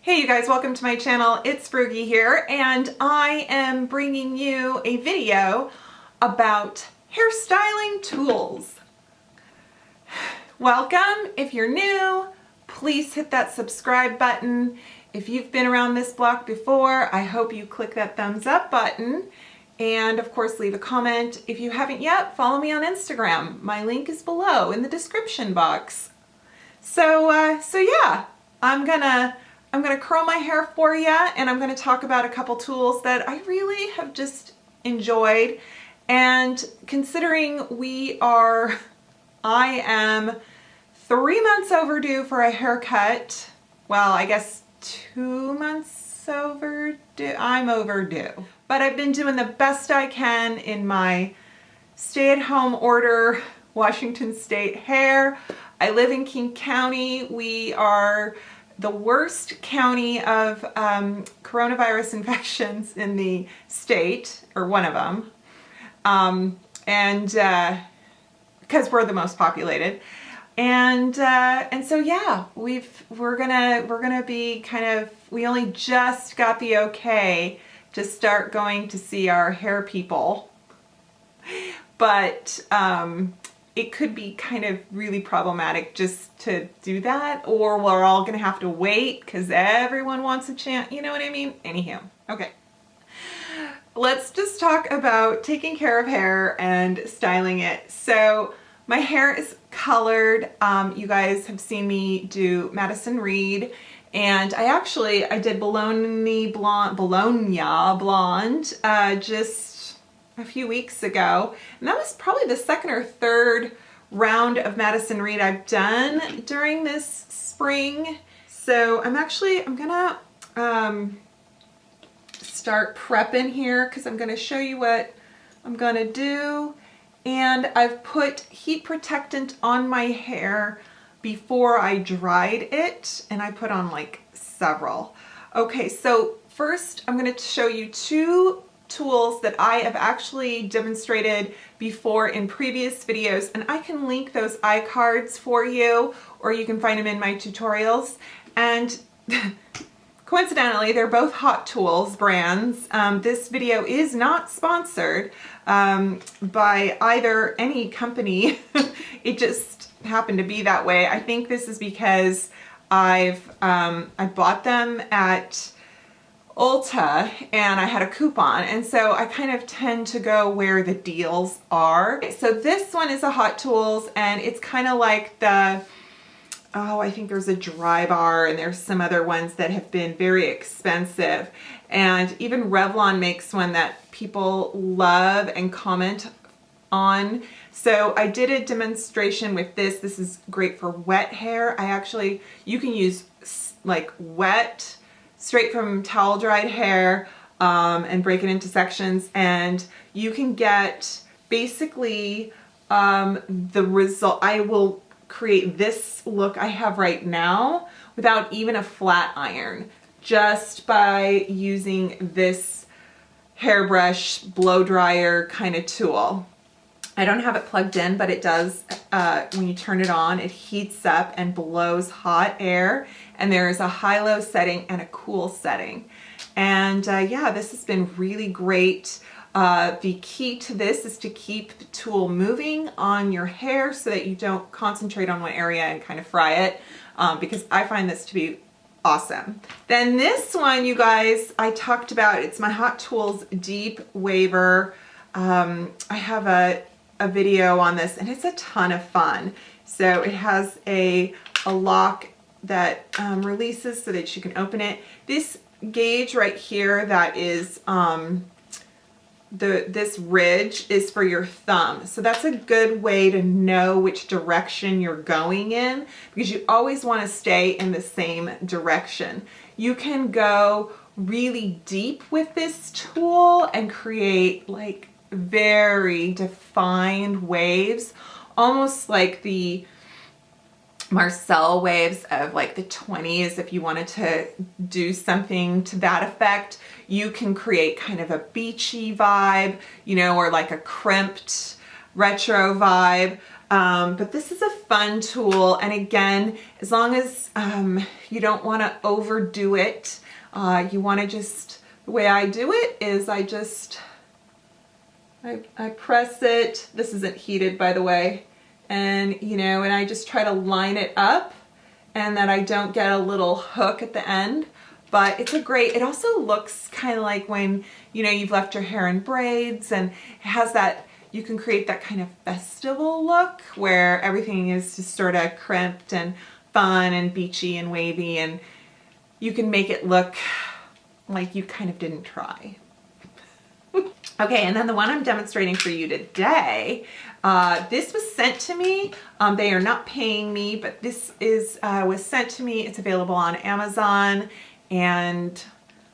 Hey you guys, welcome to my channel. It's Frugy here, and I am bringing you a video about hairstyling tools. Welcome. If you're new, please hit that subscribe button. If you've been around this block before, I hope you click that thumbs up button. And of course, leave a comment. If you haven't yet, follow me on Instagram. My link is below in the description box. So yeah, I'm gonna curl my hair for you, and I'm gonna talk about a couple tools that I really have just enjoyed. And considering I am 3 months overdue for a haircut. Well, I guess 2 months overdue. I'm overdue. But I've been doing the best I can in my stay-at-home order Washington State hair. I live in King County. We are the worst county of coronavirus infections in the state, or one of them, because we're the most populated, and so yeah, we're gonna be kind of, we only just got the okay to start going to see our hair people, but it could be kind of really problematic just to do that, or we're all gonna have to wait because everyone wants a chance, you know what I mean? Anyhow, okay. Let's just talk about taking care of hair and styling it. So my hair is colored. You guys have seen me do Madison Reed, and I did Bologna blonde just a few weeks ago, and that was probably the second or third round of Madison Reed I've done during this spring. So I'm gonna start prepping here because I'm gonna show you what I'm gonna do. And I've put heat protectant on my hair before I dried it, and I put on like several. Okay, so first I'm gonna show you two tools that I have actually demonstrated before in previous videos, and I can link those iCards for you, or you can find them in my tutorials. And coincidentally, they're both Hot Tools brands. This video is not sponsored by any company. It just happened to be that way. I think this is because I bought them at Ulta and I had a coupon, and so I kind of tend to go where the deals are. So this one is a Hot Tools, and it's kind of like the, I think there's a Dry Bar, and there's some other ones that have been very expensive, and even Revlon makes one that people love and comment on. So I did a demonstration with this. This is great for wet hair. You can use like wet, straight from towel dried hair, and break it into sections, and you can get basically the result. I will create this look I have right now without even a flat iron, just by using this hairbrush blow dryer kind of tool. I don't have it plugged in, but it does, when you turn it on, it heats up and blows hot air, and there is a high-low setting and a cool setting. And yeah, this has been really great. The key to this is to keep the tool moving on your hair so that you don't concentrate on one area and kind of fry it, because I find this to be awesome. Then this one, you guys, I talked about, it's my Hot Tools Deep Waver. I have a video on this, and it's a ton of fun. So it has a lock that releases so that you can open it. This gauge right here that is this ridge is for your thumb. So that's a good way to know which direction you're going in, because you always want to stay in the same direction. You can go really deep with this tool and create like very defined waves, almost like the Marcel waves of like the 20s. If you wanted to do something to that effect, you can create kind of a beachy vibe, you know, or like a crimped retro vibe. But this is a fun tool, and again, as long as you don't want to overdo it, you want to just, the way I do it is I press it. This isn't heated, by the way, and you know, and I just try to line it up and that I don't get a little hook at the end. But it's a great, it also looks kind of like when, you know, you've left your hair in braids, and it has that, you can create that kind of festival look where everything is just sort of crimped and fun and beachy and wavy, and you can make it look like you kind of didn't try. Okay, and then the one I'm demonstrating for you today, this was sent to me. They are not paying me, but this is was sent to me. It's available on Amazon, and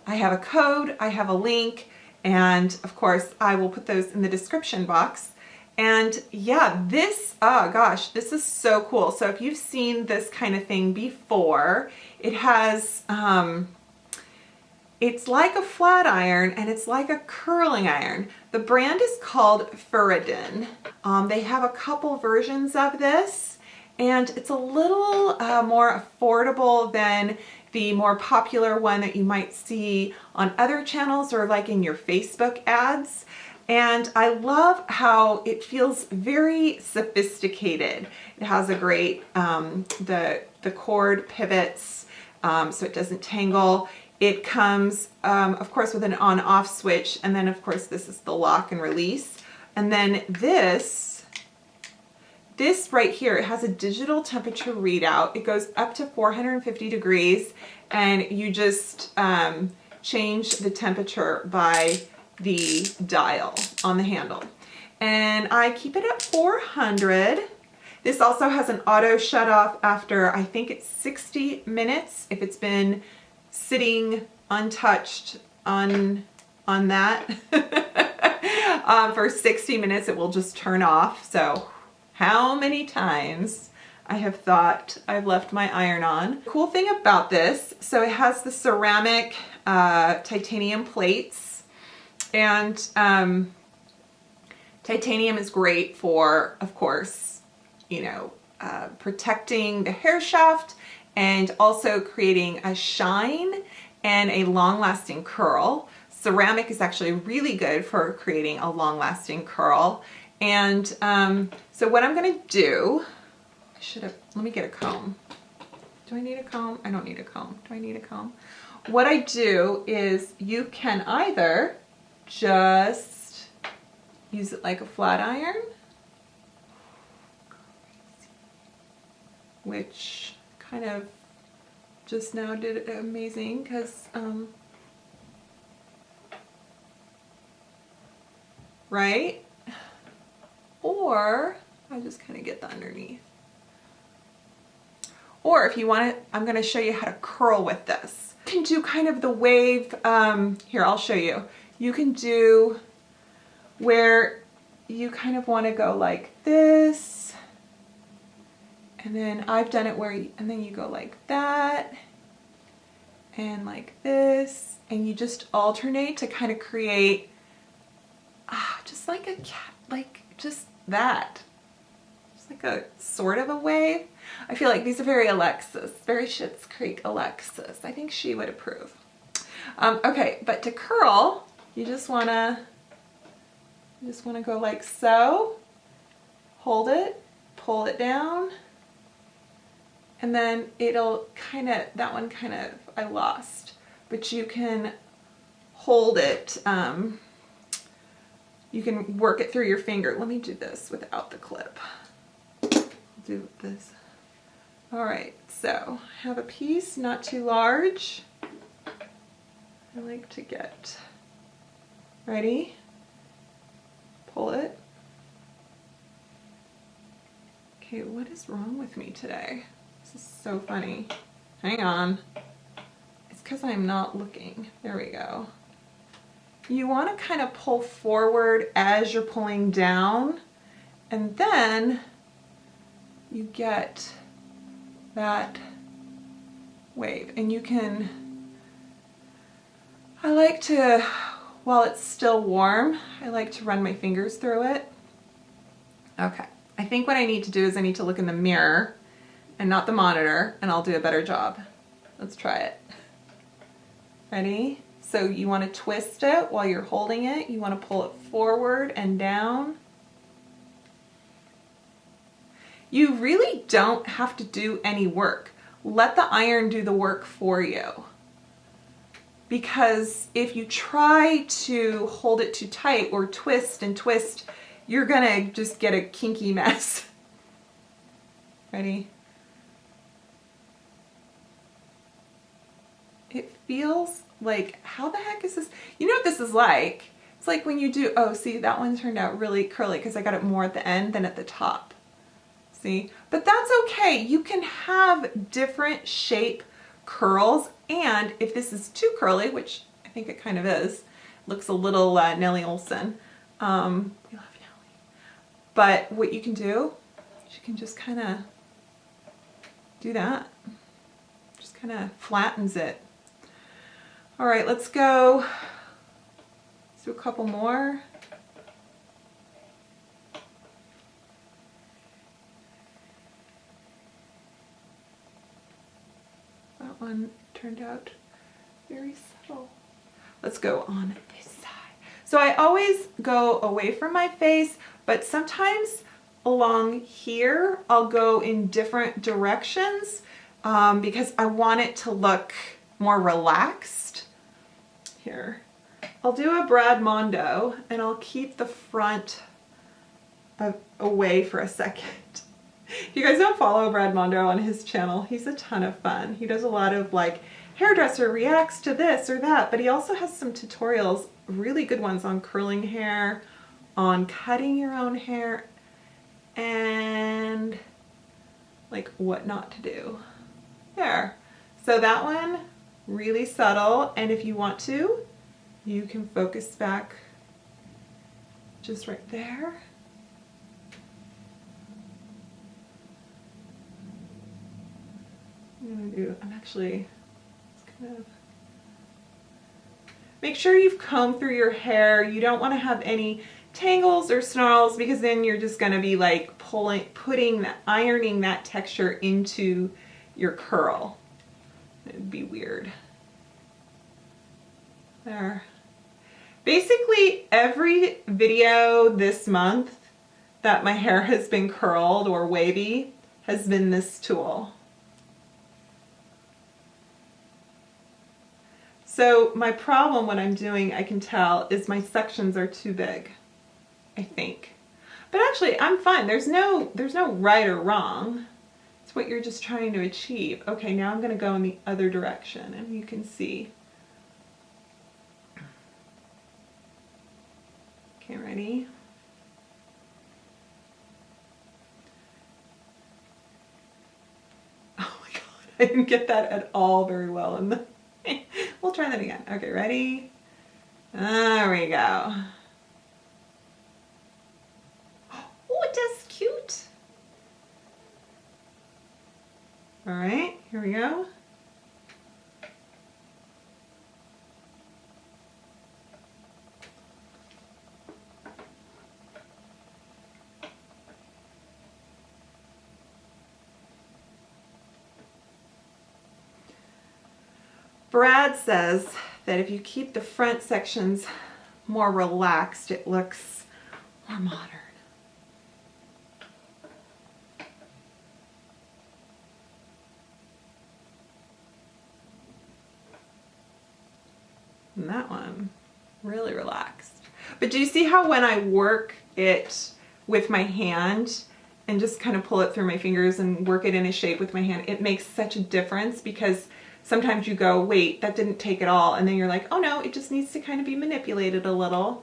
I have a code, I have a link, and of course I will put those in the description box. And yeah, this, oh gosh, this is so cool. So if you've seen this kind of thing before, it has, it's like a flat iron and it's like a curling iron. The brand is called FURIDEN. They have a couple versions of this, and it's a little more affordable than the more popular one that you might see on other channels or like in your Facebook ads. And I love how it feels very sophisticated. It has a great, the cord pivots so it doesn't tangle. It comes, of course, with an on-off switch, and then of course this is the lock and release. And then this right here, it has a digital temperature readout. It goes up to 450 degrees, and you just change the temperature by the dial on the handle. And I keep it at 400. This also has an auto shut off after, I think it's 60 minutes. If it's been sitting untouched on that for 60 minutes, it will just turn off. So how many times I have thought I've left my iron on. Cool thing about this, so it has the ceramic titanium plates, and titanium is great for, of course, you know, protecting the hair shaft and also creating a shine and a long-lasting curl. Ceramic is actually really good for creating a long-lasting curl. And so what I'm gonna do, I should have, let me get a comb. Do I need a comb? I don't need a comb. Do I need a comb? What I do is you can either just use it like a flat iron, which kind of just now did amazing because right? Or I just kind of get the underneath. Or if you want it, I'm going to show you how to curl with this. You can do kind of the wave, here I'll show you. You can do where you kind of want to go like this, and then I've done it where you, and then you go like that and like this, and you just alternate to kind of create just like a cat, like just that. Just like a sort of a wave. I feel like these are very Alexis, very Schitt's Creek Alexis. I think she would approve. Okay, but to curl, you just wanna go like so, hold it, pull it down, and then it'll kind of, that one kind of, I lost, but you can hold it, you can work it through your finger. Let me do this without the clip. Do this. All right, so have a piece, not too large. I like to get, ready? Pull it. Okay, what is wrong with me today? This is so funny. Hang on. It's because I'm not looking. There we go. You want to kind of pull forward as you're pulling down, and then you get that wave. And you can, I like to, while it's still warm, I like to run my fingers through it. Okay, I think what I need to do is I need to look in the mirror and not the monitor, and I'll do a better job. Let's try it. Ready? So you want to twist it while you're holding it. You want to pull it forward and down. You really don't have to do any work. Let the iron do the work for you. Because if you try to hold it too tight or twist and twist, you're gonna just get a kinky mess. Ready? It feels like, how the heck is this? You know what this is like? It's like when you do, oh, see, that one turned out really curly because I got it more at the end than at the top. See? But that's okay. You can have different shape curls, and if this is too curly, which I think it kind of is, looks a little Nellie Olson. We love Nellie. But what you can do is you can just kind of do that. Just kind of flattens it. All right, let's go. Let's do a couple more. That one turned out very subtle. Let's go on this side. So I always go away from my face, but sometimes along here I'll go in different directions because I want it to look more relaxed. Here, I'll do a Brad Mondo and I'll keep the front away for a second. If you guys don't follow Brad Mondo on his channel, he's a ton of fun. He does a lot of like hairdresser reacts to this or that, but he also has some tutorials, really good ones on curling hair, on cutting your own hair, and like what not to do. There. So that one, really subtle, and if you want to, you can focus back just right there. I'm actually kind of, make sure you've combed through your hair. You don't want to have any tangles or snarls because then you're just going to be like ironing that texture into your curl. It'd be weird. There. Basically every video this month that my hair has been curled or wavy has been this tool. So my problem when I'm doing, I can tell, is my sections are too big, I think. But actually I'm fine. There's no right or wrong. It's what you're just trying to achieve. Okay, now I'm going to go in the other direction and you can see. Okay, ready? Oh my god, I didn't get that at all very well in the... We'll try that again. Okay, ready? There we go. Oh, it does cute. All right, here we go. Brad says that if you keep the front sections more relaxed, it looks more modern. And that one, really relaxed. But do you see how when I work it with my hand and just kind of pull it through my fingers and work it in a shape with my hand, it makes such a difference because sometimes you go, wait, that didn't take it all. And then you're like, oh no, it just needs to kind of be manipulated a little.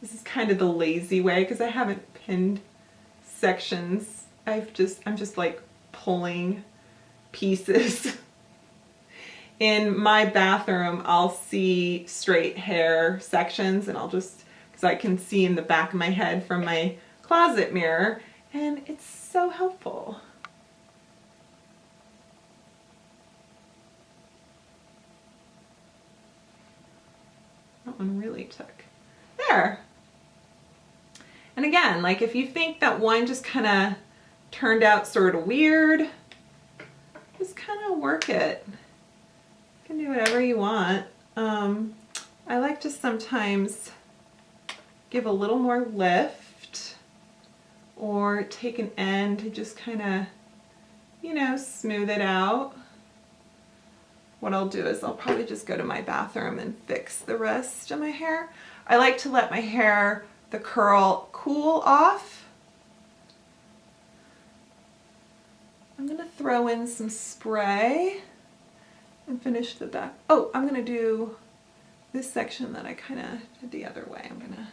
This is kind of the lazy way because I haven't pinned sections. I'm just like pulling pieces. In my bathroom, I'll see straight hair sections and I'll just, because I can see in the back of my head from my closet mirror, and it's so helpful. one really took. There. And again, like if you think that one just kind of turned out sort of weird, just kind of work it. You can do whatever you want. I like to sometimes give a little more lift or take an end and just kind of, you know, smooth it out. What I'll do is I'll probably just go to my bathroom and fix the rest of my hair. I like to let my hair, the curl, cool off. I'm gonna throw in some spray and finish the back. Oh, I'm gonna do this section that I kind of did the other way. I'm gonna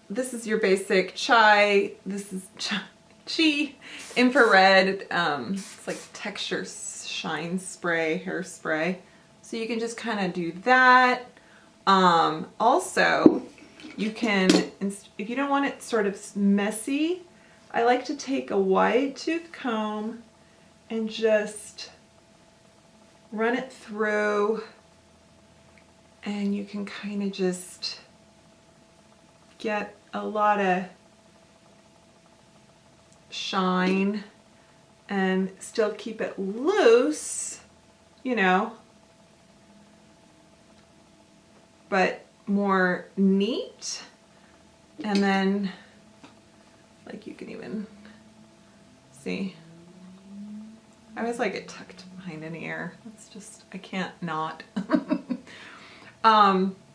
this is your basic chai. This is chi infrared. It's like texture shine spray, hairspray. So you can just kind of do that. Also, you can, if you don't want it sort of messy, I like to take a wide tooth comb and just run it through, and you can kind of just get a lot of shine and still keep it loose, you know, but more neat. And then, like, you can even see, I always like it tucked behind an ear. It's just, I can't not.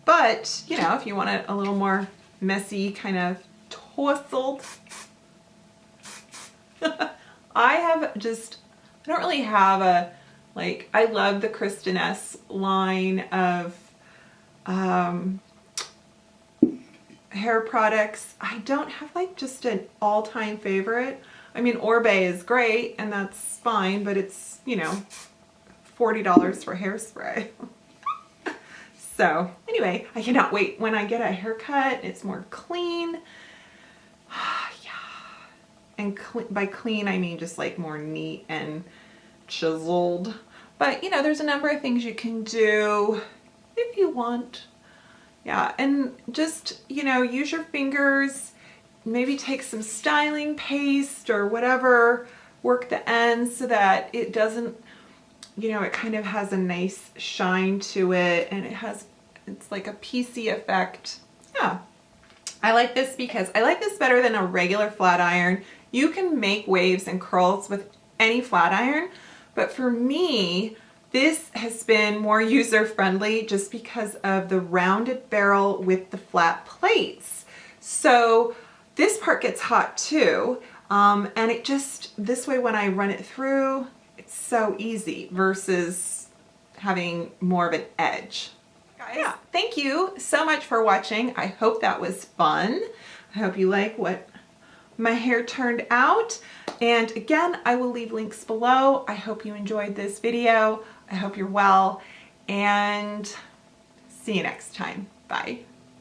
But, you know, if you want it a little more messy, kind of tousled. I don't really have a, like, I love the Kristen S line of hair products. I don't have like just an all-time favorite. I mean, Orbe is great and that's fine, but it's, you know, $40 for hairspray. So anyway, I cannot wait when I get a haircut. It's more clean. Yeah. And by clean, I mean just like more neat and chiseled. But, you know, there's a number of things you can do if you want. Yeah, and just, you know, use your fingers, maybe take some styling paste or whatever, work the ends so that it doesn't, you know, it kind of has a nice shine to it, and it's like a piecey effect. Yeah, I like this because I like this better than a regular flat iron. You can make waves and curls with any flat iron, but for me, this has been more user-friendly just because of the rounded barrel with the flat plates. So this part gets hot too, and it just, this way when I run it through, it's so easy versus having more of an edge. Guys, yeah, thank you so much for watching. I hope that was fun. I hope you like what my hair turned out. And again, I will leave links below. I hope you enjoyed this video. I hope you're well, and see you next time. Bye.